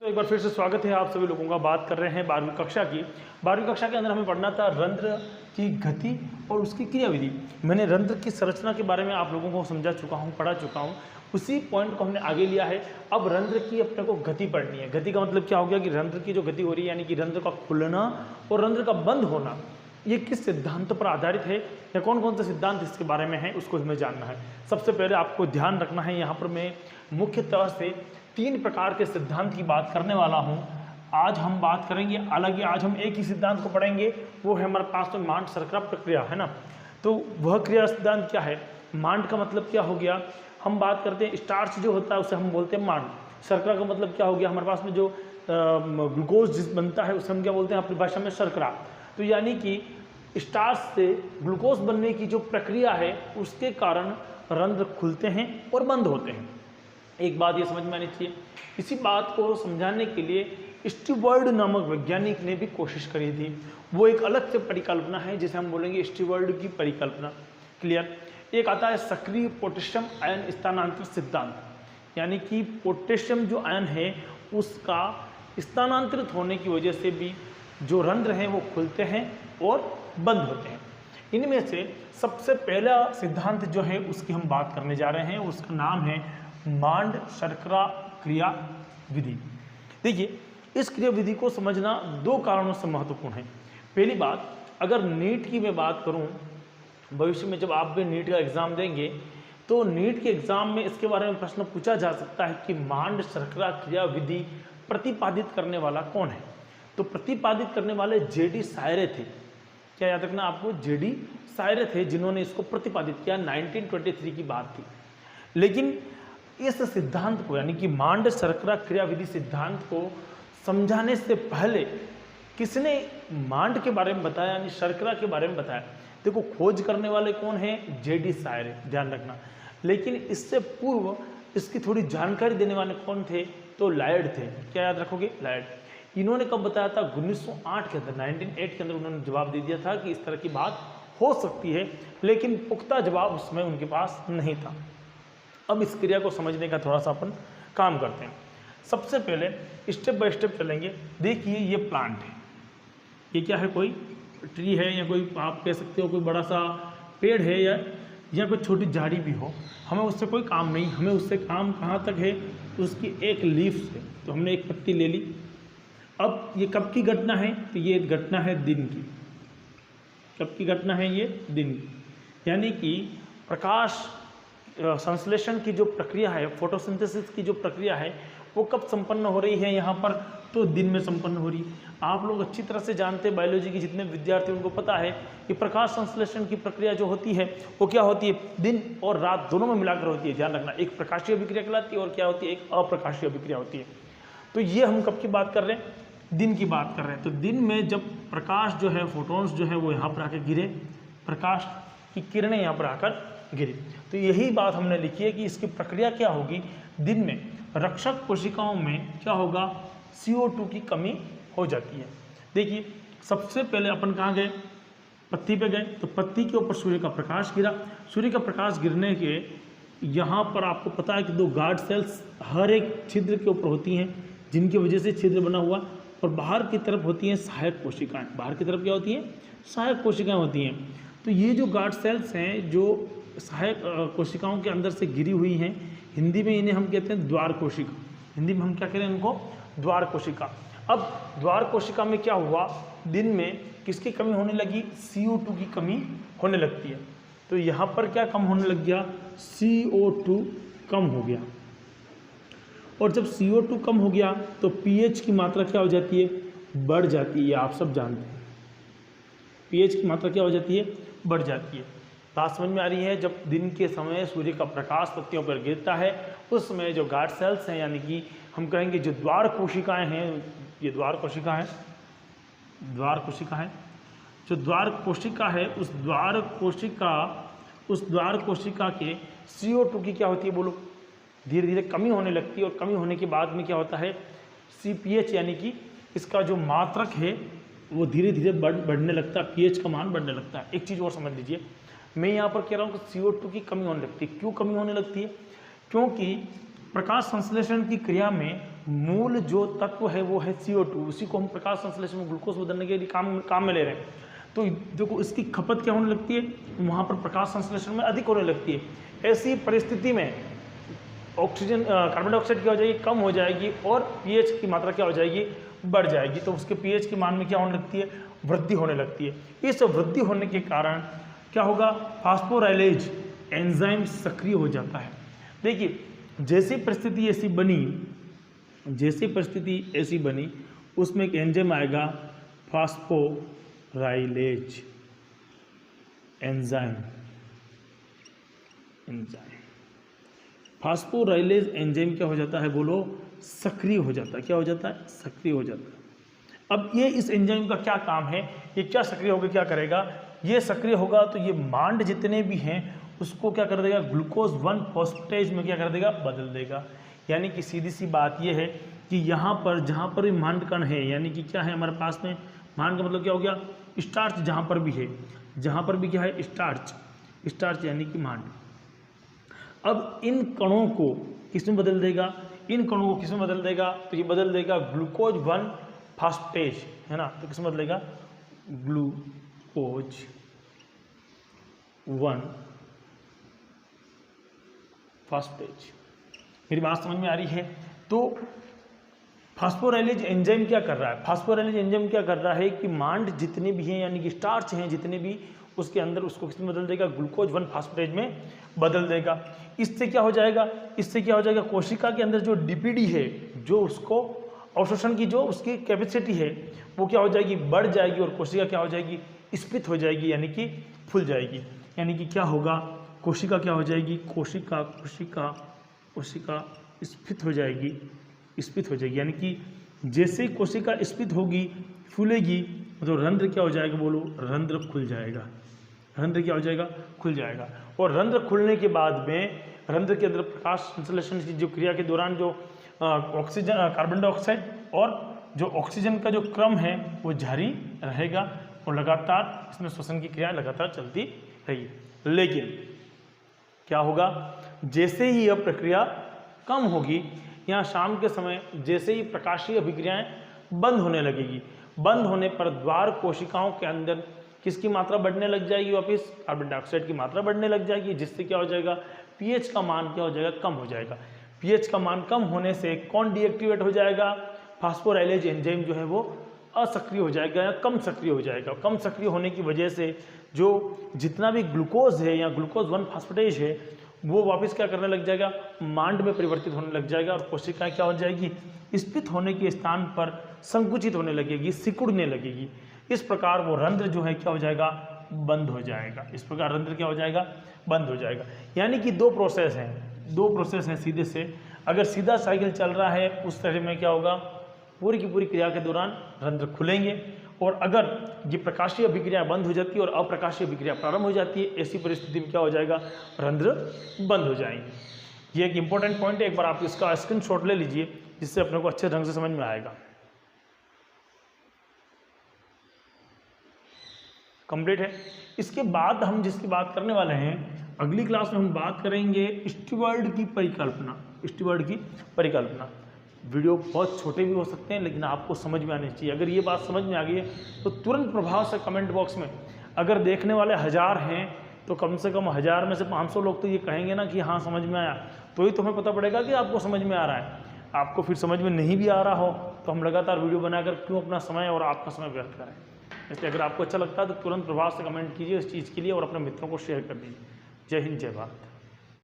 तो एक बार फिर से स्वागत है आप सभी लोगों का। बात कर रहे हैं 12वीं कक्षा की। 12वीं कक्षा के अंदर हमें पढ़ना था रंध्र की गति और उसकी क्रियाविधि। मैंने रंध्र की संरचना के बारे में आप लोगों को समझा चुका हूँ, पढ़ा चुका हूँ। उसी पॉइंट को हमने आगे लिया है। अब रंध्र की अपने को गति पढ़नी है। गति का मतलब क्या हो गया कि रंध्र की जो गति हो रही है, यानी कि रंध्र का खुलना और रंध्र का बंद होना, ये किस सिद्धांत पर आधारित है या कौन कौन से सिद्धांत इसके बारे में है, उसको हमें जानना है। सबसे पहले आपको ध्यान रखना है, यहाँ पर मैं मुख्यतः से 3 प्रकार के सिद्धांत की बात करने वाला हूँ। आज हम बात करेंगे अलग ही, आज हम एक ही सिद्धांत को पढ़ेंगे, वो है हमारे पास में मांड शर्करा प्रक्रिया, है ना। तो वह क्रिया सिद्धांत क्या है? मांड का मतलब क्या हो गया? हम बात करते हैं स्टार्च जो होता है उसे हम बोलते हैं मांड। शर्करा का मतलब क्या हो गया? हमारे पास में जो ग्लूकोज जिस बनता है उसे हम क्या बोलते हैं अपनी भाषा में? शर्करा। तो यानी कि स्टार्च से ग्लूकोज बनने की जो प्रक्रिया है उसके कारण रंध्र खुलते हैं और बंद होते हैं। एक बात ये समझ में आनी चाहिए, इसी बात को समझाने के लिए स्टीवर्ड नामक वैज्ञानिक ने भी कोशिश करी थी। वो एक अलग से परिकल्पना है जिसे हम बोलेंगे स्टीवर्ड की परिकल्पना। क्लियर? एक आता है सक्रिय पोटेशियम आयन स्थानांतरण सिद्धांत, यानी कि पोटेशियम जो आयन है उसका स्थानांतरित होने की वजह से भी जो रंध्र हैं वो खुलते हैं और बंद होते हैं। इनमें से सबसे पहला सिद्धांत जो है उसकी हम बात करने जा रहे हैं, उसका नाम है मांड शर्करा क्रिया विधि। देखिए, इस क्रिया विधि को समझना 2 कारणों से महत्वपूर्ण है। पहली बात, अगर नीट की मैं बात करूं, भविष्य में जब आप भी नीट का एग्जाम देंगे तो नीट के एग्जाम में इसके बारे में प्रश्न पूछा जा सकता है कि मांड शर्करा क्रिया विधि प्रतिपादित करने वाला कौन है। तो प्रतिपादित करने वाले जेडी सायरे थे। क्या याद रखना आपको? जेडी सायरे थे जिन्होंने इसको प्रतिपादित किया। 1923 की बात थी। लेकिन इस सिद्धांत को, यानी कि मांड शर्करा क्रिया विधि सिद्धांत को समझाने से पहले किसने मांड के बारे में बताया, यानी शर्करा के बारे में बताया? देखो, खोज करने वाले कौन हैं? जेडी सायरे, ध्यान रखना। लेकिन इससे पूर्व इसकी थोड़ी जानकारी देने वाले कौन थे? तो लायड थे। क्या याद रखोगे? लायड। इन्होंने कब बताया था? 1908 के अंदर, 1908 के अंदर उन्होंने जवाब दे दिया था कि इस तरह की बात हो सकती है, लेकिन पुख्ता जवाब उसमें उनके पास नहीं था। अब इस क्रिया को समझने का थोड़ा सा अपन काम करते हैं। सबसे पहले स्टेप बाय स्टेप चलेंगे। देखिए, ये प्लांट है, ये क्या है? कोई ट्री है या कोई आप कह सकते हो कोई बड़ा सा पेड़ है या कोई छोटी झाड़ी भी हो। हमें उससे कोई काम नहीं, हमें उससे काम कहाँ तक है? उसकी एक लीफ से। तो हमने एक पत्ती ले ली। अब ये कब की घटना है? तो ये घटना है दिन की। कब की घटना है? ये दिन की। यानी कि प्रकाश संश्लेषण की जो प्रक्रिया है, फोटोसिंथेसिस की जो प्रक्रिया है, वो कब संपन्न हो रही है यहाँ पर? तो दिन में संपन्न हो रही है। आप लोग अच्छी तरह से जानते हैं, बायोलॉजी के जितने विद्यार्थी उनको पता है कि प्रकाश संश्लेषण की प्रक्रिया जो होती है वो क्या होती है? दिन और रात दोनों में मिलाकर होती है। ध्यान रखना, एक प्रकाशीय अभिक्रिया कहलाती है और क्या होती है? एक अप्रकाशीय अभिक्रिया होती है। तो ये हम कब की बात कर रहे हैं? दिन की बात कर रहे हैं। तो दिन में जब प्रकाश जो है, फोटोन्स जो है वो यहाँ पर आकर गिरे, प्रकाश की किरणें यहाँ पर आकर गिरी, तो यही बात हमने लिखी है कि इसकी प्रक्रिया क्या होगी? दिन में रक्षक कोशिकाओं में क्या होगा? CO2 की कमी हो जाती है। देखिए, सबसे पहले अपन कहाँ गए? पत्ती पे गए। तो पत्ती के ऊपर सूर्य का प्रकाश गिरा। सूर्य का प्रकाश गिरने के यहाँ पर आपको पता है कि 2 गार्ड सेल्स हर एक छिद्र के ऊपर होती हैं, जिनकी वजह से छिद्र बना हुआ, और बाहर की तरफ होती हैं सहायक कोशिकाएं। बाहर की तरफ क्या होती हैं? सहायक कोशिकाएं होती हैं। तो ये जो गार्ड सेल्स हैं जो सहायक कोशिकाओं के अंदर से गिरी हुई हैं, हिंदी में इन्हें हम कहते हैं द्वार कोशिका। हिंदी में हम क्या करें इनको? द्वार कोशिका। अब द्वार कोशिका में क्या हुआ? दिन में किसकी कमी होने लगी? CO2 की कमी होने लगती है। तो यहाँ पर क्या कम होने लग गया? CO2 कम हो गया। और जब CO2 कम हो गया तो pH की मात्रा क्या हो जाती है? बढ़ जाती है। आप सब जानते हैं pH की मात्रा क्या हो जाती है? बढ़ जाती है। बात समझ में आ रही है? जब दिन के समय सूर्य का प्रकाश पत्तियों पर गिरता है उस समय जो गार्ड सेल्स हैं, यानी कि हम कहेंगे जो द्वार कोशिकाएं हैं, ये द्वार कोशिका है, द्वार कोशिका है, जो द्वार कोशिका है उस द्वार कोशिका के CO2 की क्या होती है? बोलो। धीरे धीरे कमी होने लगती है, और कमी होने के बाद में क्या होता है? CPH, यानी कि इसका जो मात्रक है वो धीरे धीरे बढ़ने लगता है, pH का मान बढ़ने लगता है। एक चीज़ और समझ लीजिए, मैं यहाँ पर कह रहा हूँ कि CO2 की कमी होने लगती है। क्यों कमी होने लगती है? क्योंकि प्रकाश संश्लेषण की क्रिया में मूल जो तत्व है वो है CO2, उसी को हम प्रकाश संश्लेषण में ग्लूकोज बदलने के लिए काम में ले रहे हैं। तो देखो इसकी खपत क्या होने लगती है, वहाँ पर प्रकाश संश्लेषण में अधिक होने लगती है। ऐसी परिस्थिति में ऑक्सीजन कार्बन डाइऑक्साइड क्या हो जाएगी, कम हो जाएगी और pH की मात्रा क्या हो जाएगी, बढ़ जाएगी। तो उसके pH के मान में क्या होने लगती है, वृद्धि होने लगती है। इस वृद्धि होने के कारण क्या होगा, फास्फोराइलेज एंजाइम सक्रिय हो जाता है। देखिए जैसी परिस्थिति ऐसी बनी उसमें एक एंजाइम आएगा, फास्फोराइलेज एंजाइम। फास्फोराइलेज एंजाइम क्या हो जाता है, बोलो, सक्रिय हो जाता है। क्या हो जाता है, सक्रिय हो जाता है। अब ये इस एंजाइम का क्या काम है, ये क्या सक्रिय होकर क्या करेगा, ये सक्रिय होगा तो ये मांड जितने भी हैं उसको क्या कर देगा, ग्लूकोज 1 फॉस्फेटेज में क्या कर देगा, बदल देगा। यानी कि सीधी सी बात ये है कि यहाँ पर जहाँ पर भी मांड कण है, यानी कि क्या है हमारे पास में, मांड का मतलब क्या हो गया, स्टार्च जहाँ पर भी है, जहाँ पर भी क्या है, स्टार्च यानी कि मांड। अब इन कणों को किसमें बदल देगा, तो ये बदल देगा ग्लूकोज 1 फास्फेटेज, है ना। तो किसमें बदलेगा, ग्लूकोज 1 फास्फेटेज। मेरी बात समझ में आ रही है। तो फास्फोराइलेज एंजाइम क्या कर रहा है, कि मांड जितने भी हैं यानी कि स्टार्च हैं जितने भी, उसके अंदर उसको किसमें बदल देगा, ग्लूकोज 1 फास्फेटेज में बदल देगा। इससे क्या हो जाएगा, कोशिका के अंदर जो डीपीडी है, जो उसको अवशोषण की जो उसकी कैपेसिटी है वो क्या हो जाएगी, बढ़ जाएगी और कोशिका क्या हो जाएगी, स्फीत हो जाएगी, यानी कि फूल जाएगी। यानी कि क्या होगा, कोशिका क्या हो जाएगी, कोशिका स्फीत हो जाएगी, यानी कि जैसे ही कोशिका स्फीत होगी, फूलेगी, तो रंध्र क्या हो जाएगा, बोलो, रंध्र खुल जाएगा। और रंध्र खुलने के बाद में रंध्र के अंदर प्रकाश संश्लेषण की जो क्रिया के दौरान जो ऑक्सीजन, कार्बन डाइऑक्साइड और जो ऑक्सीजन का जो क्रम है वो जारी रहेगा और लगातार इसमें श्वसन की क्रिया लगातार चलती रहेगी। लेकिन क्या होगा, जैसे ही यह प्रक्रिया कम होगी, यहाँ शाम के समय जैसे ही प्रकाशीय अभिक्रियाएं बंद होने लगेगी, बंद होने पर द्वार कोशिकाओं के अंदर किसकी मात्रा बढ़ने लग जाएगी, वापस कार्बन डाइऑक्साइड की मात्रा बढ़ने लग जाएगी, जिससे क्या हो जाएगा, पीएच का मान क्या हो जाएगा, कम हो जाएगा। पीएच का मान कम होने से कौन डीएक्टिवेट हो जाएगा, फास्फोराइलेज एंजाइम जो है वो असक्रिय हो जाएगा या कम सक्रिय हो जाएगा। कम सक्रिय होने की वजह से जो जितना भी ग्लूकोज है या ग्लूकोज 1 फास्फेटेज है वो वापस क्या करने लग जाएगा, मांड में परिवर्तित होने लग जाएगा और कोशिकाएं क्या हो जाएगी, स्फीत होने के स्थान पर संकुचित होने लगेगी, सिकुड़ने लगेगी। इस प्रकार वो रंध्र जो है क्या हो जाएगा, बंद हो जाएगा। इस प्रकार रंध्र क्या हो जाएगा, बंद हो जाएगा। यानी कि दो प्रोसेस हैं सीधे से। अगर सीधा साइकिल चल रहा है उस तरह में क्या होगा, पूरी की पूरी क्रिया के दौरान रंध्र खुलेंगे, और अगर ये प्रकाशीय अभिक्रिया बंद हो जाती है और अप्रकाशीय अभिक्रिया प्रारंभ हो जाती है, ऐसी परिस्थिति में क्या हो जाएगा, रंध्र बंद हो जाएंगे। ये एक इंपॉर्टेंट पॉइंट है, एक बार आप इसका स्क्रीनशॉट ले लीजिए जिससे अपने को अच्छे ढंग से समझ में आएगा। कंप्लीट है। इसके बाद हम जिसकी बात करने वाले हैं, अगली क्लास में हम बात करेंगे स्टीवर्ड की परिकल्पना। वीडियो बहुत छोटे भी हो सकते हैं लेकिन आपको समझ में आनी चाहिए। अगर ये बात समझ में आ गई है तो तुरंत प्रभाव से कमेंट बॉक्स में, अगर देखने वाले 1000 हैं तो कम से कम 1000 में से 500 लोग तो ये कहेंगे ना कि हाँ समझ में आया, तो ही तुम्हें पता पड़ेगा कि आपको समझ में आ रहा है। आपको फिर समझ में नहीं भी आ रहा हो तो हम लगातार वीडियो बनाकर क्यों अपना समय और आपका समय व्यर्थ करें। इसलिए अगर आपको अच्छा लगता है तो तुरंत प्रभाव से कमेंट कीजिए इस चीज़ के लिए और अपने मित्रों को शेयर कर दीजिए। जय हिंद, जय भारत।